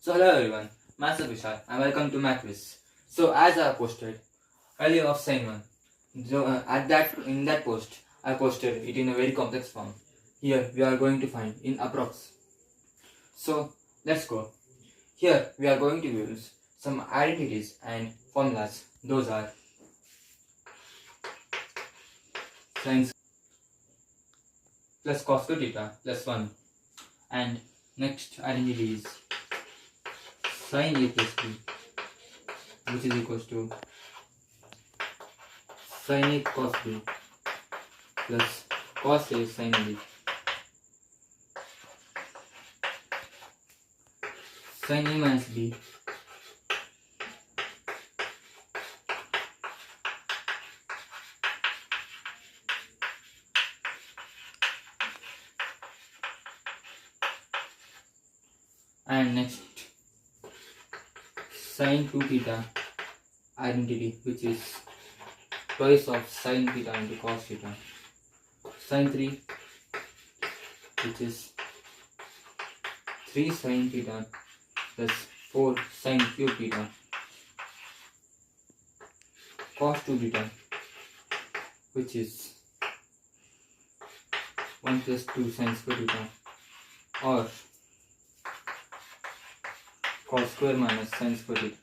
So hello everyone, myself Vishal and welcome to my quiz. So as I posted earlier of sine 1, so in that post I posted it in a very complex form. Here we are going to find in approx. So let's go. Here we are going to use some identities and formulas. Those are sin plus cos square theta plus 1, and next identity is sin a plus b, which is equals to sin a cos b plus cos a sin b. Sin a minus b and next sin 2 theta identity, which is twice of sin theta into cos theta. Sin 3, which is 3 sin theta plus 4 sin cube theta. Cos 2 theta, which is 1 plus 2 sin square theta, or cos square minus sin square theta.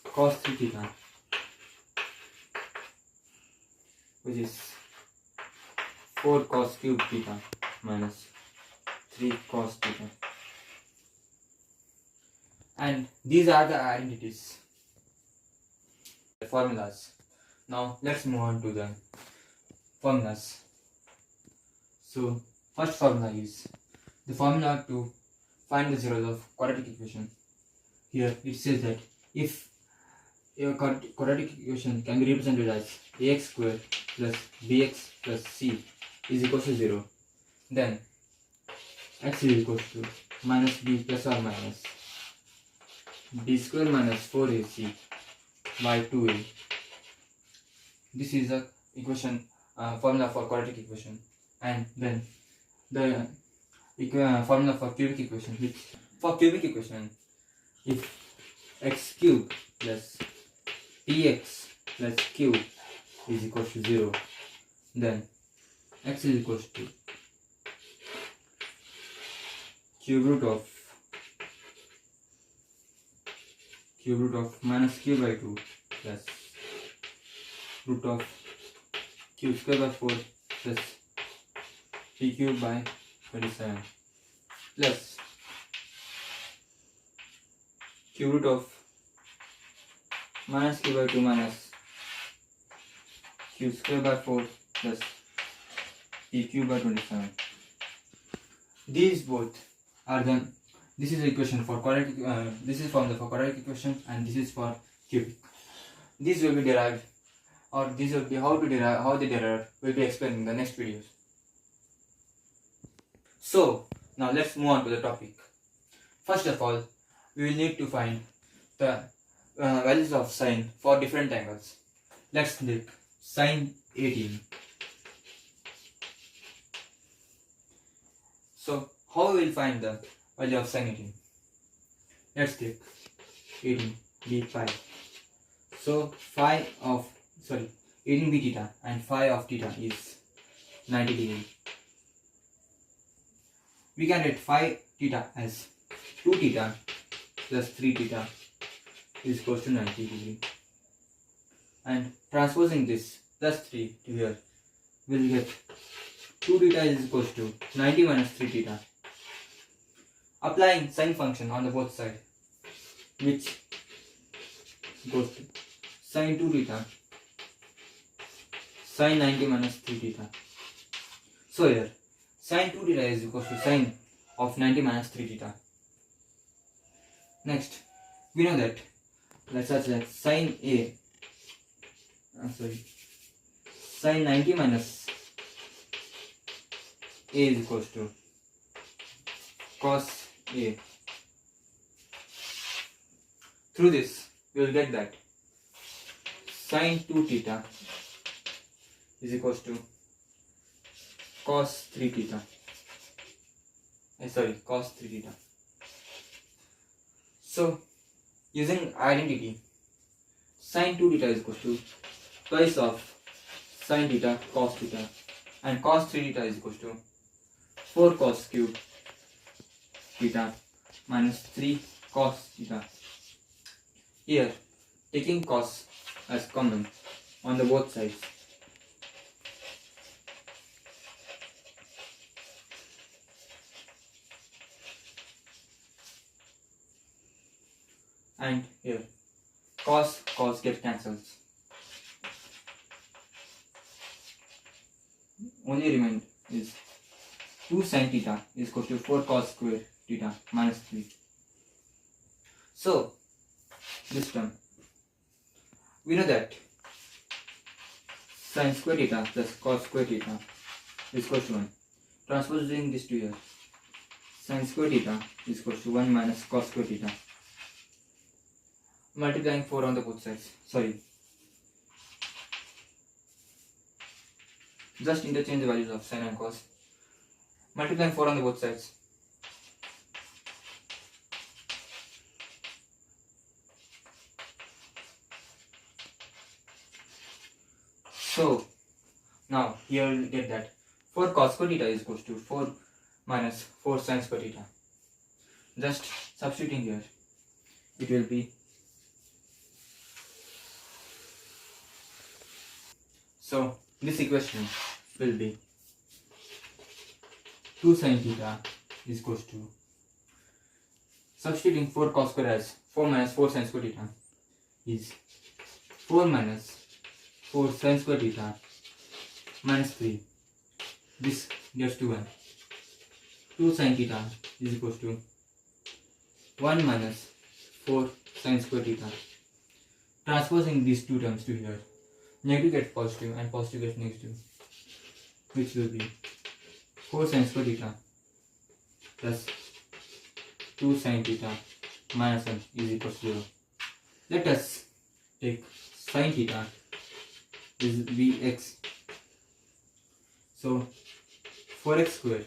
Cos 3 theta, which is 4 cos cube theta minus 3 cos theta. And these are the identities, the formulas. Now let's move on to the formulas. So first formula is the formula to find the zeros of quadratic equation. Here it says that if a quadratic equation can be represented as ax square plus bx plus c is equal to 0, then x is equal to minus b plus or minus b square minus 4ac by 2a. This is the equation formula for quadratic equation. And then the formula for cubic equation, which for cubic equation, if x cube plus px plus q is equal to 0, then x is equal to cube root of minus q by 2 plus root of q square by 4 plus p cube by 27 plus cube root of minus q by 2 minus q square by 4 plus p cube by 27. These both are the, this is the equation for quadratic, this is formula for quadratic equation, and this is for cubic. These will be derived, or this will be how they derive will be explained in the next videos. So now let's move on to the topic. First of all, we will need to find the values of sine for different angles. Let's take sine 18. So how we will find the value of sine 18? Let's take 18 be phi. So 18 b theta and phi of theta is 90 degree. We can write phi theta as 2 theta plus 3 theta is equal to 90 degree. And transposing this plus 3 to here, we will get 2 theta is equal to 90 minus 3 theta. Applying sine function on the both sides, which goes to sine 2 theta sine 90 minus 3 theta. So here sine 2 theta is equal to sine of 90 minus 3 theta. Next, we know that, let's such that sine 90 minus a is equal to cos a. Through this, we will get that sine 2 theta is equal to cos 3 theta. cos 3 theta. So using identity, sin 2 theta is equal to twice of sin theta cos theta, and cos 3 theta is equal to 4 cos cube theta minus 3 cos theta. Here, taking cos as common on the both sides, and here cos get cancelled. Only remained is 2 sin theta is equal to 4 cos square theta minus 3. So this term, we know that sin square theta plus cos square theta is equal to 1. Transposing this to here, sin square theta is equal to 1 minus cos square theta. Multiplying 4 on the both sides. Just interchange the values of sin and cos. Multiplying 4 on the both sides. So now here we will get that 4 cos square theta is equal to 4 minus 4 sin square theta. Just substituting here, it will be, so this equation will be 2 sin theta is equal to, substituting 4 cos square as 4 minus 4 sin square theta is 4 minus 4 sin square theta minus 3. This gets to 1. 2 sin theta is equal to 1 minus 4 sin square theta. Transposing these two terms to here, negative gets positive and positive gets negative, which will be 4 sin square theta plus 2 sin theta minus 1 is equal to 0. Let us take sin theta is Vx. So 4x square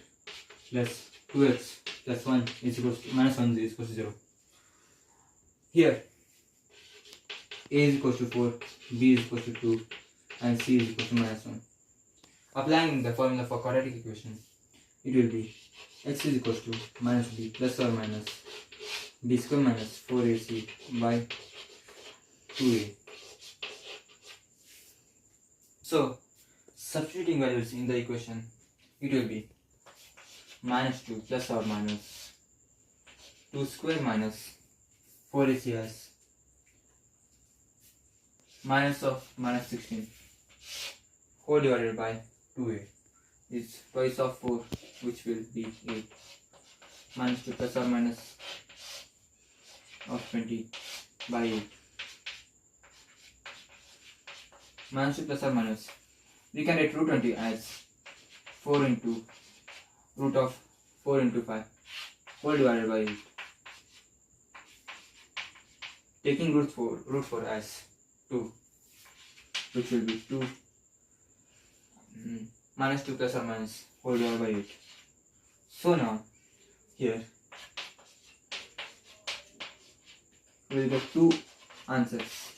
plus 2x plus 1 is equal to minus 1 is equal to 0. Here a is equal to 4, b is equal to 2, and c is equal to minus 1. Applying the formula for quadratic equation, it will be x is equal to minus b plus or minus b square minus 4ac by 2a. So substituting values in the equation, it will be minus 2 plus or minus 2 square minus 4ac as minus of minus 16 whole divided by 2a is twice of 4, which will be 8, minus 2 plus or minus of 20 by 8, minus 2 plus or minus, we can write root 20 as 4 into root of 4 into 5 whole divided by 8. Taking root 4 as 2, which will be 2 minus 2 plus or minus whole divided by 8. So now here we will get two answers,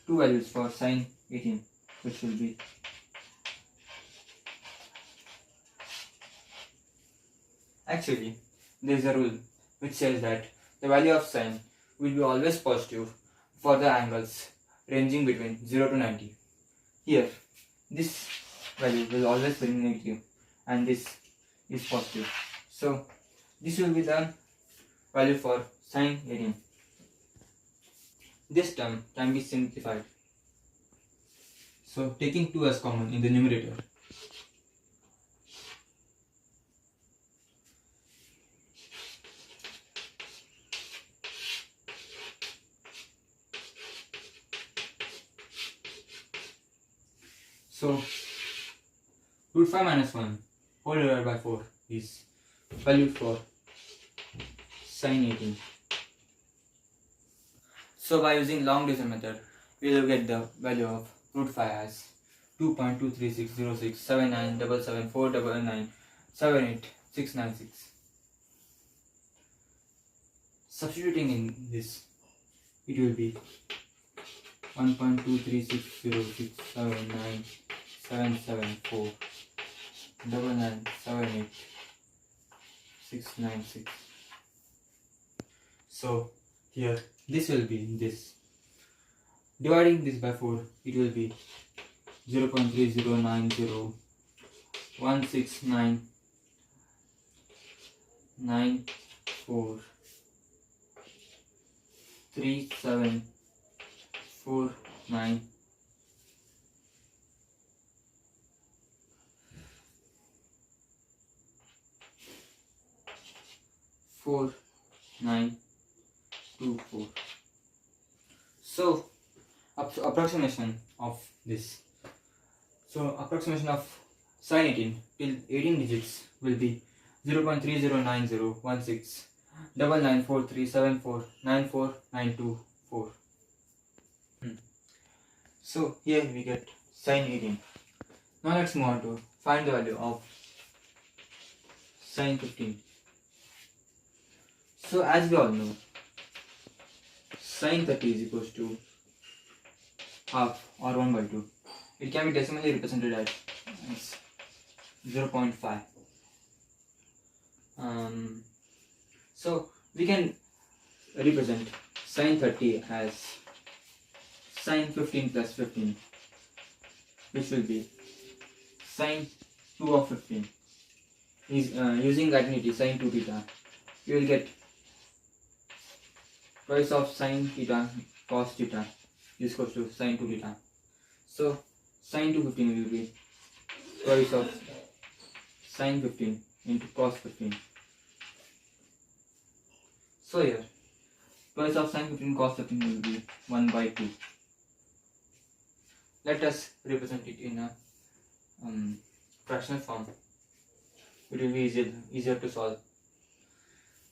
two values for sin 18, which will be actually there is a rule which says that the value of sin will be always positive for the angles ranging between 0 to 90. Here this value will always be negative and this is positive. So this will be the value for sin 18. This term can be simplified. So taking 2 as common in the numerator, so root 5 minus 1 whole divided by 4 is value for sin 18. So by using long division method, we will get the value of root 5 as 2.236067977479778 696. substituting in this, it will be 1.23606797747 9978696. So here this will be this. Dividing this by 4, it will be 0.309916943749 4924. So approximation of this. So approximation of sin 18 till 18 digits will be 0.309016994374949224. So here we get sin 18. Now let's move on to find the value of sin 15. So as we all know, sin 30 is equals to half or 1 by 2. It can be decimally represented as 0.5. So we can represent sin 30 as sin 15 plus 15, which will be sin 2 of 15. Using identity sin 2 theta, you will get twice of sin theta cos theta is equals to sin 2 theta. So sin 2 15 will be twice of sin 15 into cos 15. So here twice of sin 15 cos 15 will be 1 by 2. Let us represent it in a fractional form. It will be easier to solve.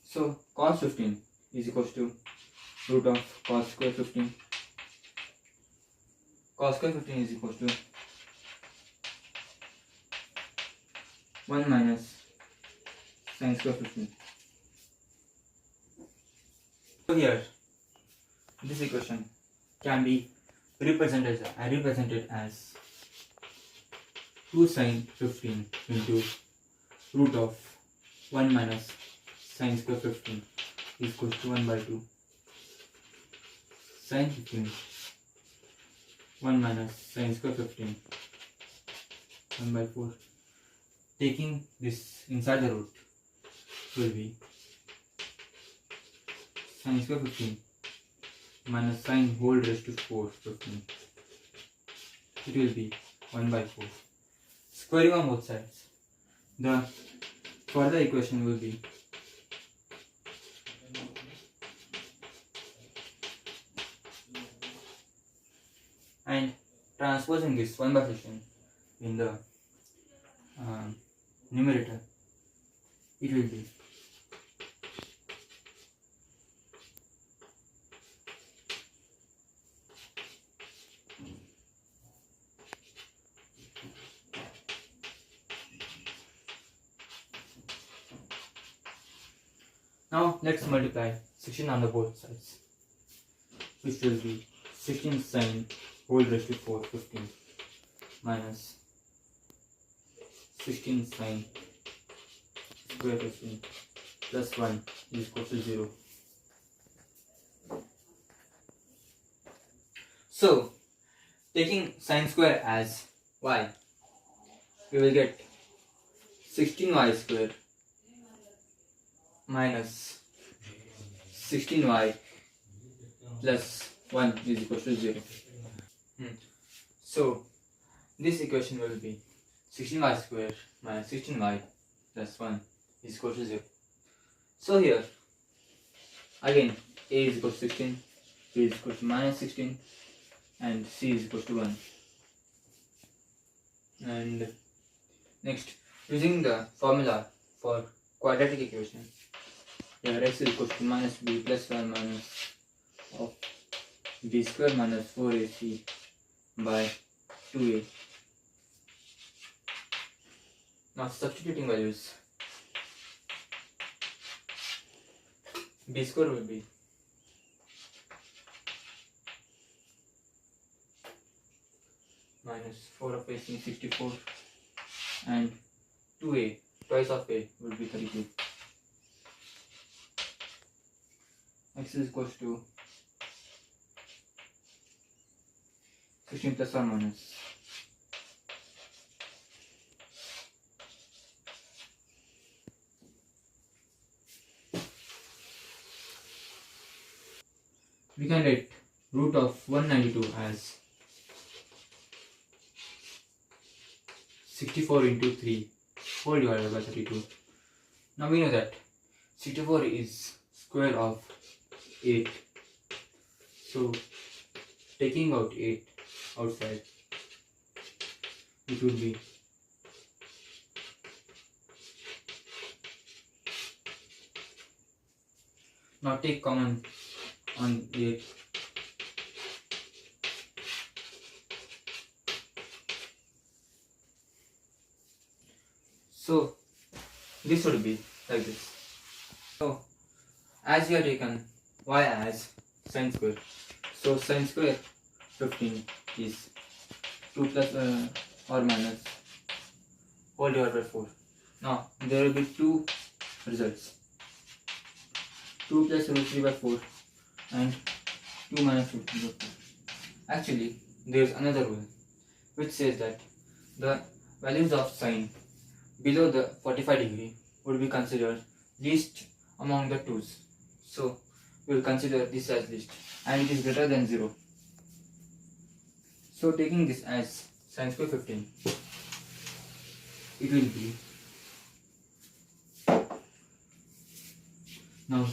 So cos 15 is equals to root of cos square 15. Cos square 15 is equals to 1 minus sin square 15. So here this equation can be represented as 2 sin 15 into root of 1 minus sin square 15 is equals to 1 by 2. Sin 15 1 minus sin square 15 1 by 4. Taking this inside the root will be sin square 15 minus sin whole raised to 4 15. It will be 1 by 4. Squaring on both sides, the further equation will be and transposing this 1 by 15 in the numerator, it will be now let's multiply 16 on the both sides, which will be 16 sin whole raised to 4 15 minus 16 sin square 15 plus 1 is equal to 0. So taking sin square as y, we will get 16y square minus 16y plus 1 is equal to 0. So this equation will be 16y square minus 16y plus 1 is equal to 0. So here again a is equal to 16, b is equal to minus 16 and c is equal to 1. And next, using the formula for quadratic equation, here x is equal to minus b plus 1 minus of b square minus 4ac by 2a. Now substituting values, b square will be minus 4 of a is 64 and 2a, twice of a will be 32. X is equals to 16 plus or minus. We can write root of 192 as 64 into 3 whole divided by 32. Now we know that 64 is square of 8. So taking out 8 outside, it would be now take common on 8. So this would be like this. So as we have taken y as sin square, so sin square 15 is 2 plus or minus whole divided by 4. Now there will be two results, 2 plus root 3 by 4 and 2 minus root 3 by 4. Actually there is another rule which says that the values of sine below the 45 degree would be considered least among the twos. So we will consider this as least and it is greater than 0. So taking this as sin square 15, it will be now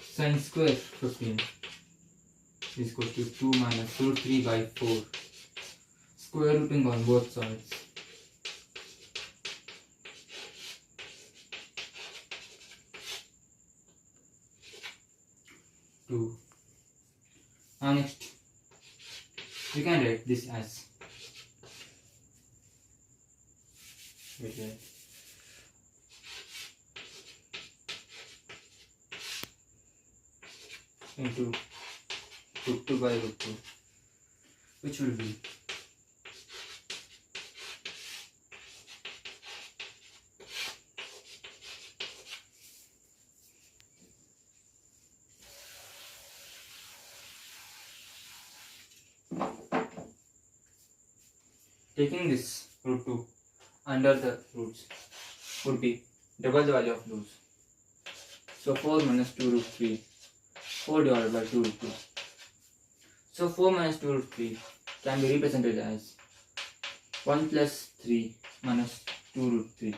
sin square 15 is equal to 2 minus root 3 by 4, square rooting on both sides. Now next we can write this as into root 2 by root 2, which will be taking this root 2 under the roots would be double the value of those. So 4 minus 2 root 3 4 divided by 2 root 2. So 4 minus 2 root 3 can be represented as 1 plus 3 minus 2 root 3.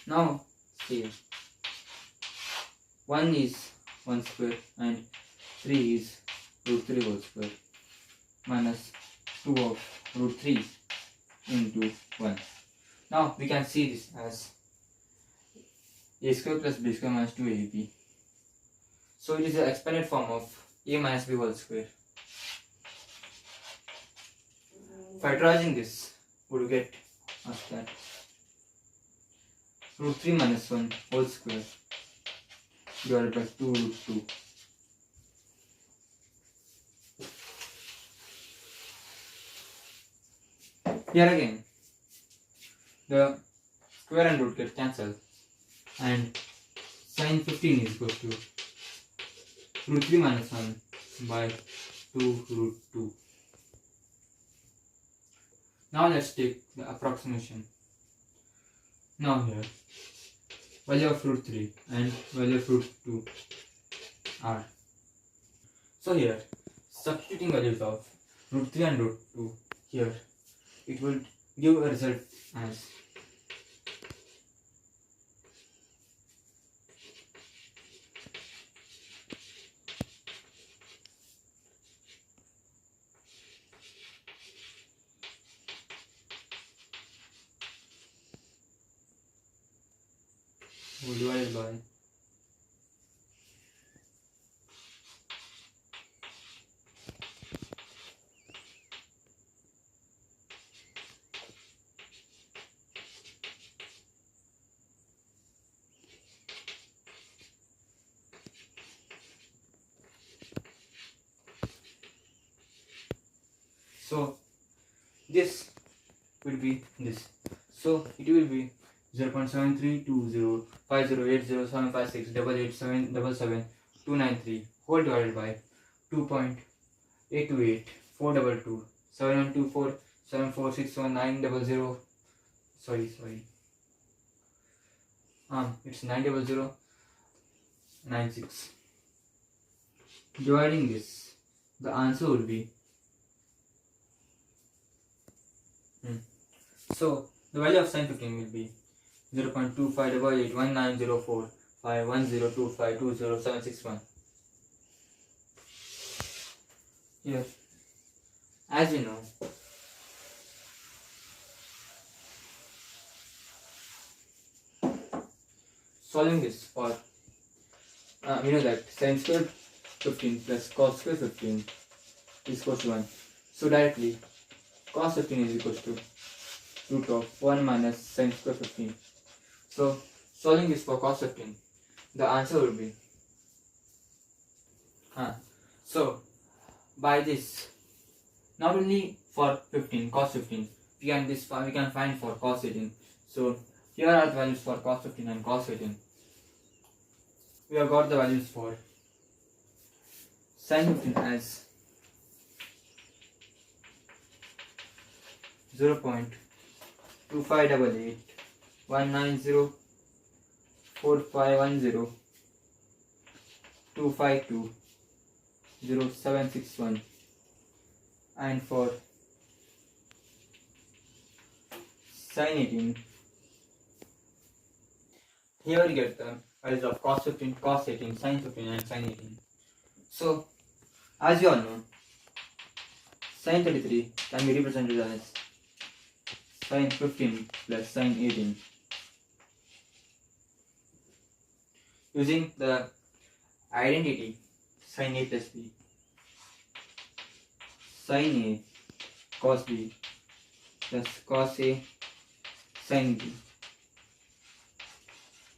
Now see, 1 is 1 square and 3 is root 3 whole square minus 2 of root 3 into 1. Now we can see this as a square plus b square minus 2ab. So it is the expanded form of a minus b whole square. Factorizing this would get us that root 3 minus 1 whole square divided by 2 root 2. Here again, the square and root get cancelled and sin 15 is equal to root 3 minus 1 by 2 root 2. Now let's take the approximation. Now here, value of root 3 and value of root 2 are. So here, substituting values of root 3 and root 2 here, it will give a result as divided by So this will be this. So it will be 0.732050807567887777 whole divided by 2.8284227124746190. Sorry. It's 90096. Dividing this, the answer will be so the value of sin 15 will be 0.258819045102520761. Here, as we know, solving this for we know that sin square 15 plus cos square 15 is equal to 1. So directly cos 15 is equal to root of 1 minus sin square 15. So solving this for cos 15, the answer will be so by this, not only for 15 cos 15, we can find for cos 18. So here are the values for cos 15 and cos 18. We have got the values for sin 15 as 0.258819045102520761, and for sin 18, here we get the values of cos 15, cos 18, sin 15 and sin 18. So as you all know, sin 33 can be represented as sin 15 plus sin 18 using the identity sin A plus B. Sin A cos B plus cos A sin B.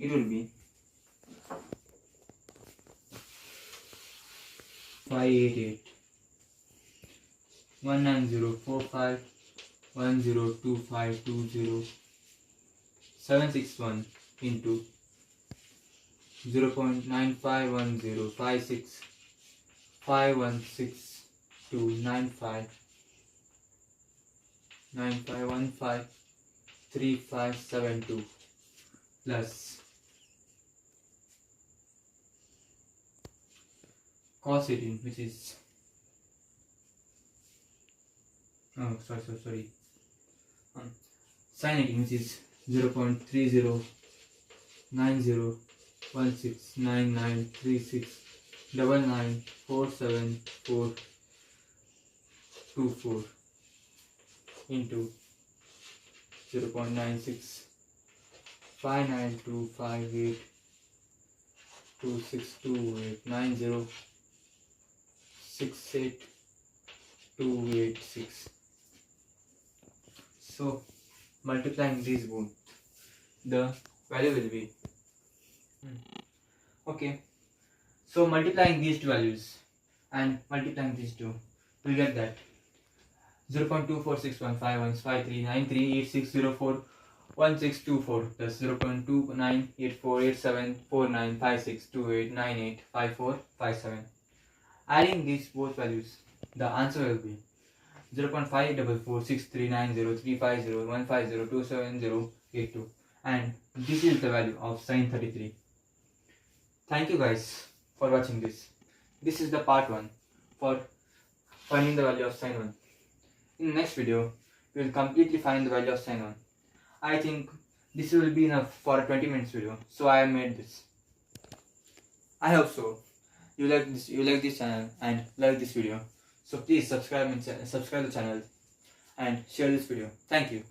It will be 58819045102520761 into 0.9510565165153572 plus cos 18, which is sin 18, which is 0.309016993699474424 into 0.965925826289068286. So multiplying these both, the value will be okay. So multiplying these two values and multiplying these two, we get that 0.246151539386041624 plus 0.298487495628985457. Adding these both values, the answer will be 0.54463903501502702, and this is the value of sin 33. Thank you guys for watching this. This is the part 1 for finding the value of sin 1. In the next video, we will completely find the value of sin 1. I think this will be enough for a 20 minutes video, so I have made this. I hope so. You like this channel and like this video. So please subscribe the channel and share this video. Thank you.